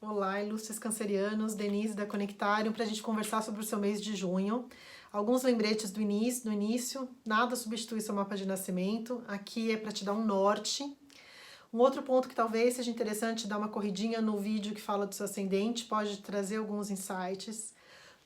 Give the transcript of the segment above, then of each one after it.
Olá, ilustres cancerianos, Denise da Conectarium, para a gente conversar sobre o seu mês de junho. Alguns lembretes do início, nada substitui seu mapa de nascimento, aqui é para te dar um norte. Um outro ponto que talvez seja interessante dar uma corridinha no vídeo que fala do seu ascendente, pode trazer alguns insights.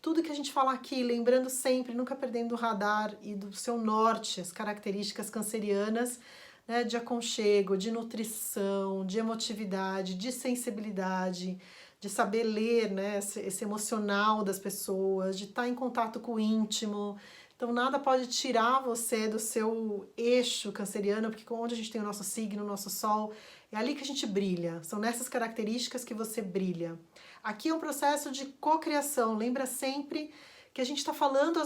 Tudo que a gente fala aqui, lembrando sempre, nunca perdendo o radar e do seu norte, as características cancerianas, né, de aconchego, de nutrição, de emotividade, de sensibilidade, de saber ler, né, esse emocional das pessoas, de estar em contato com o íntimo. Então nada pode tirar você do seu eixo canceriano, porque onde a gente tem o nosso signo, o nosso sol, é ali que a gente brilha. São nessas características que você brilha. Aqui é um processo de cocriação. Lembra sempre que a gente está falando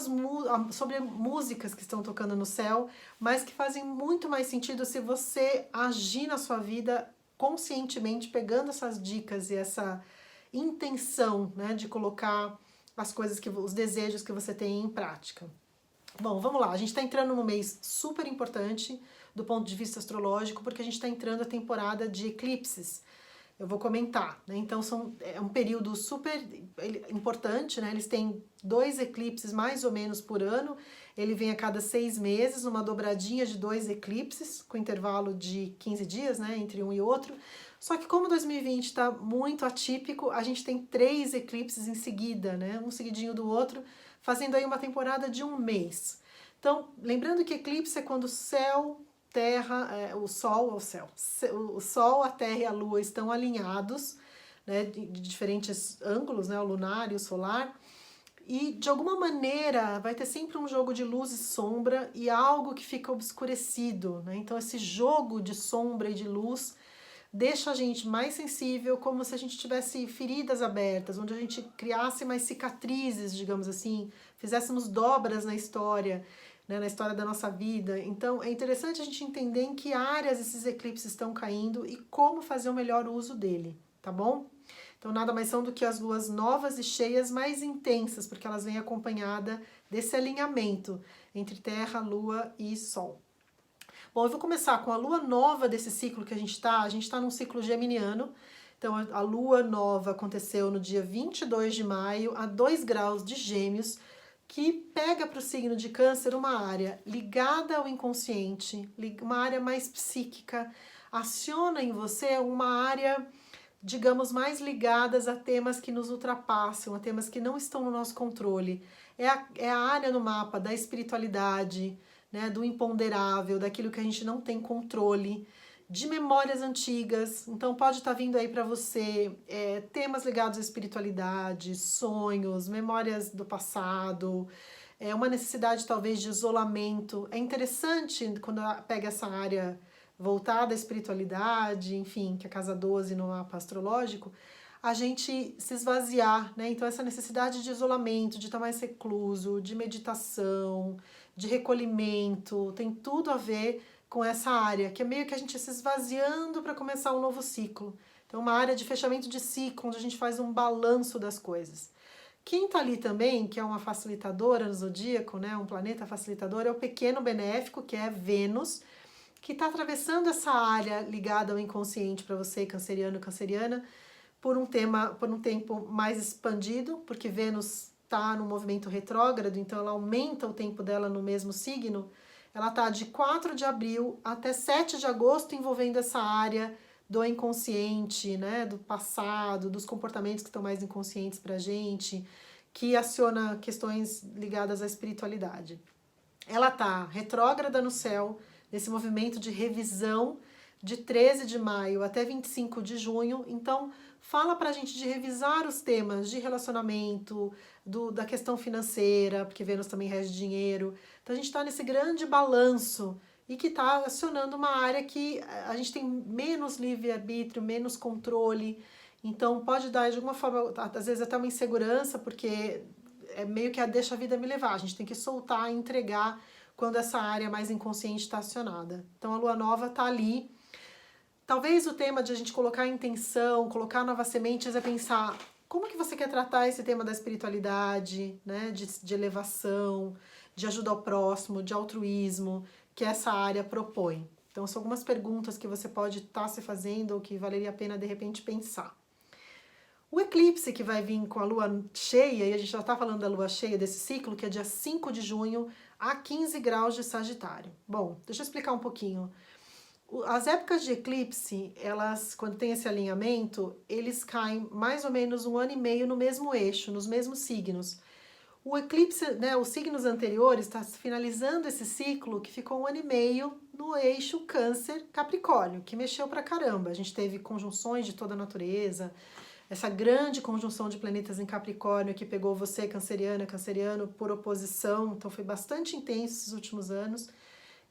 sobre músicas que estão tocando no céu, mas que fazem muito mais sentido se você agir na sua vida conscientemente, pegando essas dicas e essa intenção, né, de colocar as coisas os desejos que você tem em prática. Bom, vamos lá, a gente está entrando num mês super importante do ponto de vista astrológico, porque a gente está entrando a temporada de eclipses. Eu vou comentar, né? Então é um período super importante, né? Eles têm 2 eclipses mais ou menos por ano, ele vem a cada 6 meses, uma dobradinha de 2 eclipses, com intervalo de 15 dias, né? Entre um e outro. Só que como 2020 está muito atípico, a gente tem 3 eclipses em seguida, né? Um seguidinho do outro, fazendo aí uma temporada de um mês. Então, lembrando que eclipse é quando o céu, terra, o sol, o sol, a terra e a lua estão alinhados, né, de diferentes ângulos, né, o lunar e o solar, e de alguma maneira vai ter sempre um jogo de luz e sombra e algo que fica obscurecido, né? Então esse jogo de sombra e de luz deixa a gente mais sensível, como se a gente tivesse feridas abertas, onde a gente criasse mais cicatrizes, digamos assim, fizéssemos dobras na história, né, na história da nossa vida. Então é interessante a gente entender em que áreas esses eclipses estão caindo e como fazer o melhor uso dele, tá bom? Então nada mais são do que as luas novas e cheias mais intensas, porque elas vêm acompanhada desse alinhamento entre Terra, Lua e Sol. Bom, eu vou começar com a lua nova desse ciclo que a gente está num ciclo geminiano. Então a lua nova aconteceu no dia 22 de maio, a 2 graus de Gêmeos, que pega para o signo de Câncer uma área ligada ao inconsciente, uma área mais psíquica, aciona em você uma área, digamos, mais ligadas a temas que nos ultrapassam, a temas que não estão no nosso controle. É a área no mapa da espiritualidade, né, do imponderável, daquilo que a gente não tem controle, de memórias antigas. Então pode estar vindo aí para você temas ligados à espiritualidade, sonhos, memórias do passado, uma necessidade talvez de isolamento. É interessante quando pega essa área voltada à espiritualidade, enfim, que é a casa 12 no mapa astrológico, a gente se esvaziar, né? Então essa necessidade de isolamento, de estar mais recluso, de meditação, de recolhimento, tem tudo a ver com essa área, que é meio que a gente se esvaziando para começar um novo ciclo. Então uma área de fechamento de ciclo, onde a gente faz um balanço das coisas. Quem está ali também, que é uma facilitadora no zodíaco, né, um planeta facilitador, é o pequeno benéfico, que é Vênus, que está atravessando essa área ligada ao inconsciente para você, canceriano, canceriana, por um tempo mais expandido, porque Vênus está no movimento retrógrado, então ela aumenta o tempo dela no mesmo signo. Ela está de 4 de abril até 7 de agosto envolvendo essa área do inconsciente, né, do passado, dos comportamentos que estão mais inconscientes para a gente, que aciona questões ligadas à espiritualidade. Ela está retrógrada no céu, nesse movimento de revisão de 13 de maio até 25 de junho. Então, fala pra gente de revisar os temas de relacionamento, da questão financeira, porque Vênus também rege dinheiro. Então, a gente está nesse grande balanço e que está acionando uma área que a gente tem menos livre-arbítrio, menos controle. Então, pode dar, de alguma forma, às vezes até uma insegurança, porque é meio que deixa a vida me levar. A gente tem que soltar e entregar quando essa área mais inconsciente está acionada. Então a lua nova está ali. Talvez o tema de a gente colocar intenção, colocar novas sementes é pensar como que você quer tratar esse tema da espiritualidade, né, de elevação, de ajuda ao próximo, de altruísmo, que essa área propõe. Então são algumas perguntas que você pode estar se fazendo ou que valeria a pena de repente pensar. O eclipse que vai vir com a lua cheia, e a gente já está falando da lua cheia desse ciclo, que é dia 5 de junho, a 15 graus de Sagitário. Bom, deixa eu explicar um pouquinho. As épocas de eclipse, elas, quando tem esse alinhamento, eles caem mais ou menos 1 ano e meio no mesmo eixo, nos mesmos signos. O eclipse, né, os signos anteriores, está finalizando esse ciclo que ficou 1 ano e meio no eixo Câncer-Capricórnio, que mexeu pra caramba. A gente teve conjunções de toda a natureza, essa grande conjunção de planetas em Capricórnio que pegou você, canceriana, canceriano, por oposição, então foi bastante intenso esses últimos anos.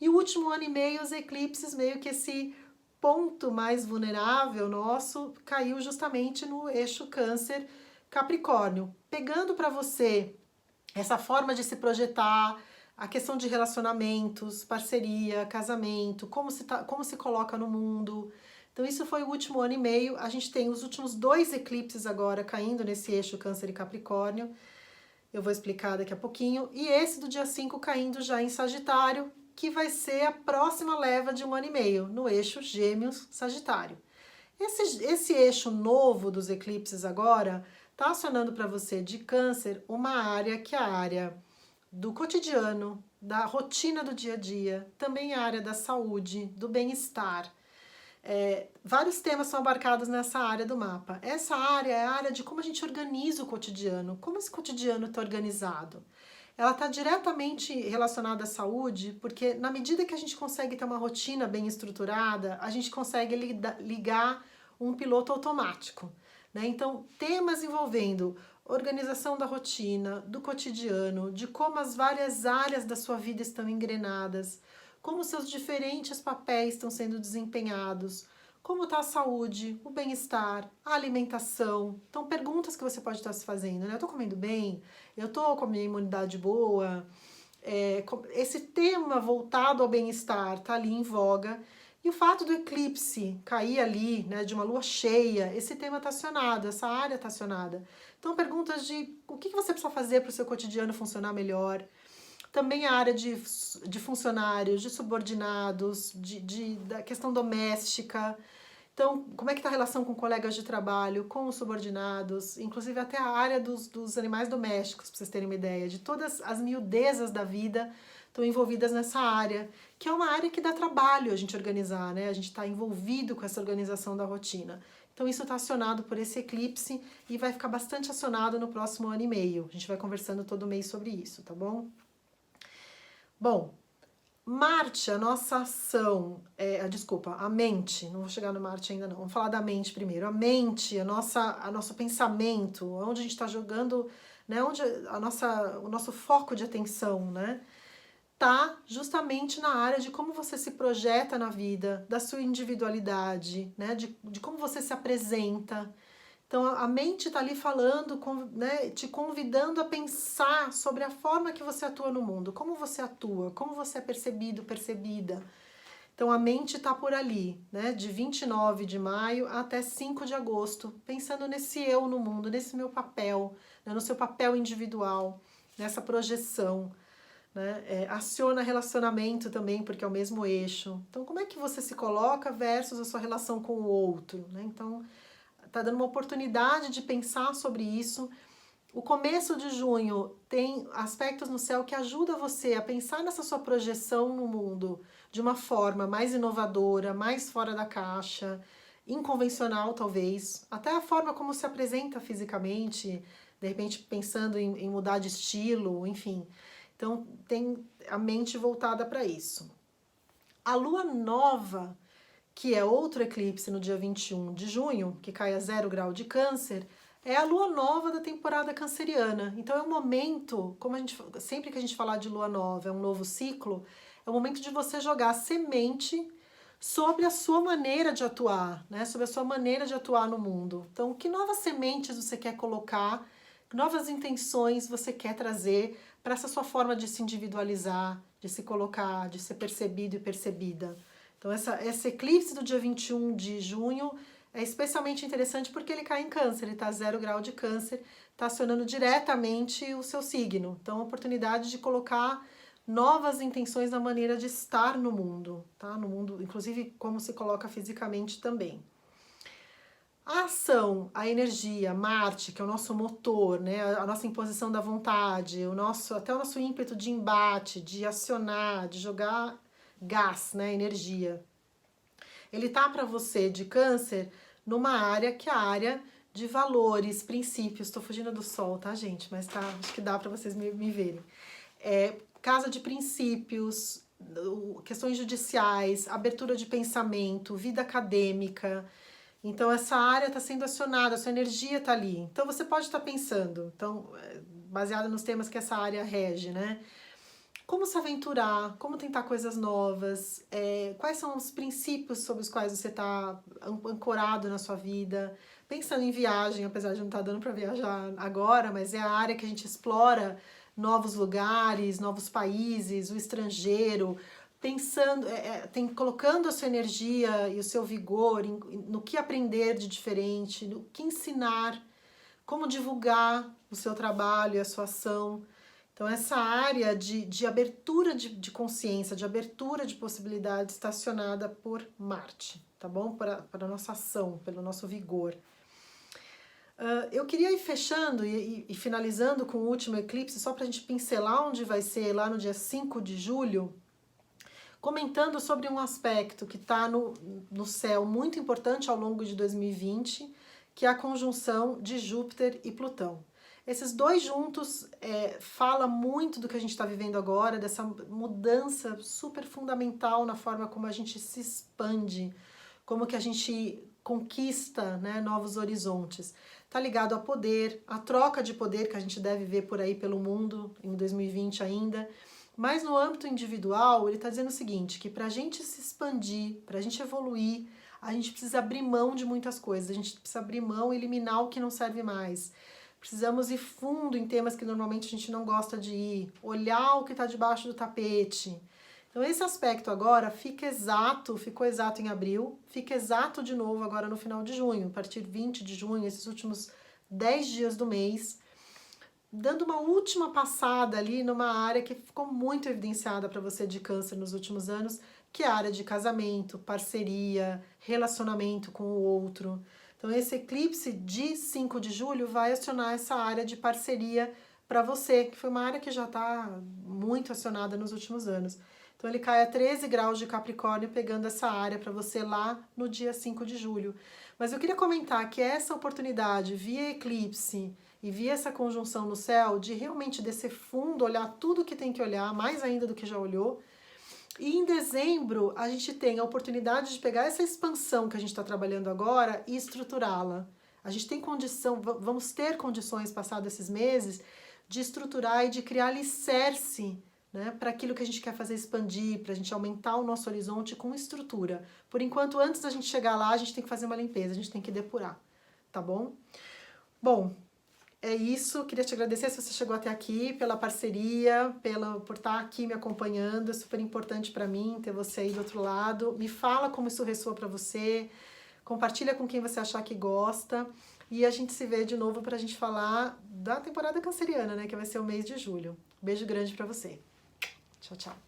E o último 1 ano e meio, os eclipses, meio que esse ponto mais vulnerável nosso, caiu justamente no eixo Câncer-Capricórnio, pegando para você essa forma de se projetar, a questão de relacionamentos, parceria, casamento, como se coloca no mundo. Então isso foi o último 1 ano e meio, a gente tem os últimos 2 eclipses agora caindo nesse eixo Câncer e Capricórnio, eu vou explicar daqui a pouquinho, e esse do dia 5 caindo já em Sagitário, que vai ser a próxima leva de 1 ano e meio, no eixo Gêmeos-Sagitário. Esse eixo novo dos eclipses agora está acionando para você de Câncer uma área que é a área do cotidiano, da rotina do dia a dia, também a área da saúde, do bem-estar. Vários temas são abarcados nessa área do mapa. Essa área é a área de como a gente organiza o cotidiano, como esse cotidiano está organizado. Ela está diretamente relacionada à saúde, porque na medida que a gente consegue ter uma rotina bem estruturada, a gente consegue ligar um piloto automático, né? Então, temas envolvendo organização da rotina, do cotidiano, de como as várias áreas da sua vida estão engrenadas, como seus diferentes papéis estão sendo desempenhados, como está a saúde, o bem-estar, a alimentação. Então, perguntas que você pode estar se fazendo, né? Eu estou comendo bem? Eu estou com a minha imunidade boa? Esse tema voltado ao bem-estar está ali em voga. E o fato do eclipse cair ali, né, de uma lua cheia, esse tema está acionado, essa área está acionada. Então, perguntas de o que você precisa fazer para o seu cotidiano funcionar melhor. Também a área de funcionários, de subordinados, da questão doméstica. Então, como é que está a relação com colegas de trabalho, com os subordinados, inclusive até a área dos animais domésticos, para vocês terem uma ideia, de todas as miudezas da vida estão envolvidas nessa área, que é uma área que dá trabalho a gente organizar, né? A gente está envolvido com essa organização da rotina. Então isso está acionado por esse eclipse e vai ficar bastante acionado no próximo 1 ano e meio. A gente vai conversando todo mês sobre isso, tá bom? Bom, Marte, a nossa ação, a mente, não vou chegar no Marte ainda não, vamos falar da mente primeiro. A mente, nosso pensamento, onde a gente está jogando, né, onde o nosso foco de atenção, né, tá justamente na área de como você se projeta na vida, da sua individualidade, né, de como você se apresenta. Então a mente está ali falando, né, te convidando a pensar sobre a forma que você atua no mundo, como você atua, como você é percebido, percebida. Então a mente está por ali, né, de 29 de maio até 5 de agosto, pensando nesse eu no mundo, nesse meu papel, né, no seu papel individual, nessa projeção. Né? Aciona relacionamento também, porque é o mesmo eixo. Então, como é que você se coloca versus a sua relação com o outro? Né? Então, tá dando uma oportunidade de pensar sobre isso. O começo de junho tem aspectos no céu que ajudam você a pensar nessa sua projeção no mundo de uma forma mais inovadora, mais fora da caixa, inconvencional talvez, até a forma como se apresenta fisicamente, de repente pensando em mudar de estilo, enfim. Então tem a mente voltada para isso. A lua nova, que é outro eclipse no dia 21 de junho, que cai a 0 grau de Câncer, é a lua nova da temporada canceriana. Então é um momento, sempre que a gente falar de lua nova, é um novo ciclo, é o momento de você jogar semente sobre a sua maneira de atuar, né? Sobre a sua maneira de atuar no mundo. Então, que novas sementes você quer colocar, que novas intenções você quer trazer para essa sua forma de se individualizar, de se colocar, de ser percebido e percebida. Então, esse eclipse do dia 21 de junho é especialmente interessante porque ele cai em Câncer, ele está a 0 grau de Câncer, está acionando diretamente o seu signo. Então, a oportunidade de colocar novas intenções na maneira de estar no mundo, tá? No mundo, inclusive como se coloca fisicamente também. A ação, a energia, Marte, que é o nosso motor, né? A nossa imposição da vontade, até o nosso ímpeto de embate, de acionar, de jogar gás, né? Energia. Ele tá para você de Câncer numa área que é a área de valores, princípios. Estou fugindo do sol, tá, gente? Mas tá, acho que dá para vocês me verem. Casa de princípios, questões judiciais, abertura de pensamento, vida acadêmica. Então, essa área está sendo acionada, a sua energia está ali. Então, você pode estar pensando, então, baseado nos temas que essa área rege, né? Como se aventurar, como tentar coisas novas, quais são os princípios sobre os quais você está ancorado na sua vida. Pensando em viagem, apesar de não estar dando para viajar agora, mas é a área que a gente explora novos lugares, novos países, o estrangeiro, pensando, colocando a sua energia e o seu vigor no que aprender de diferente, no que ensinar, como divulgar o seu trabalho e a sua ação. Então, essa área de abertura de consciência, de abertura de possibilidades, está acionada por Marte, tá bom? Para a nossa ação, pelo nosso vigor. Eu queria ir fechando e finalizando com o último eclipse, só para a gente pincelar onde vai ser lá no dia 5 de julho, comentando sobre um aspecto que está no céu muito importante ao longo de 2020, que é a conjunção de Júpiter e Plutão. Esses dois juntos fala muito do que a gente está vivendo agora, dessa mudança super fundamental na forma como a gente se expande, como que a gente conquista, né, novos horizontes. Está ligado a poder, a troca de poder que a gente deve ver por aí pelo mundo em 2020 ainda. Mas no âmbito individual, ele está dizendo o seguinte, que para a gente se expandir, para a gente evoluir, a gente precisa abrir mão de muitas coisas, a gente precisa abrir mão e eliminar o que não serve mais. Precisamos ir fundo em temas que normalmente a gente não gosta de ir, olhar o que está debaixo do tapete. Então esse aspecto agora ficou exato em abril, fica exato de novo agora no final de junho, a partir de 20 de junho, esses últimos 10 dias do mês, dando uma última passada ali numa área que ficou muito evidenciada para você de Câncer nos últimos anos, que é a área de casamento, parceria, relacionamento com o outro. Então esse eclipse de 5 de julho vai acionar essa área de parceria para você, que foi uma área que já está muito acionada nos últimos anos. Então ele cai a 13 graus de Capricórnio, pegando essa área para você lá no dia 5 de julho. Mas eu queria comentar que essa oportunidade via eclipse e via essa conjunção no céu, de realmente descer fundo, olhar tudo que tem que olhar, mais ainda do que já olhou. E em dezembro a gente tem a oportunidade de pegar essa expansão que a gente está trabalhando agora e estruturá-la. A gente tem condição, vamos ter condições, passados esses meses, de estruturar e de criar alicerce, né, para aquilo que a gente quer fazer expandir, para a gente aumentar o nosso horizonte com estrutura. Por enquanto, antes da gente chegar lá, a gente tem que fazer uma limpeza, a gente tem que depurar, tá bom? Bom, é isso, queria te agradecer se você chegou até aqui, pela parceria, por estar aqui me acompanhando, é super importante para mim ter você aí do outro lado. Me fala como isso ressoa para você, compartilha com quem você achar que gosta e a gente se vê de novo para a gente falar da temporada canceriana, né, que vai ser o mês de julho. Beijo grande para você. Tchau, tchau.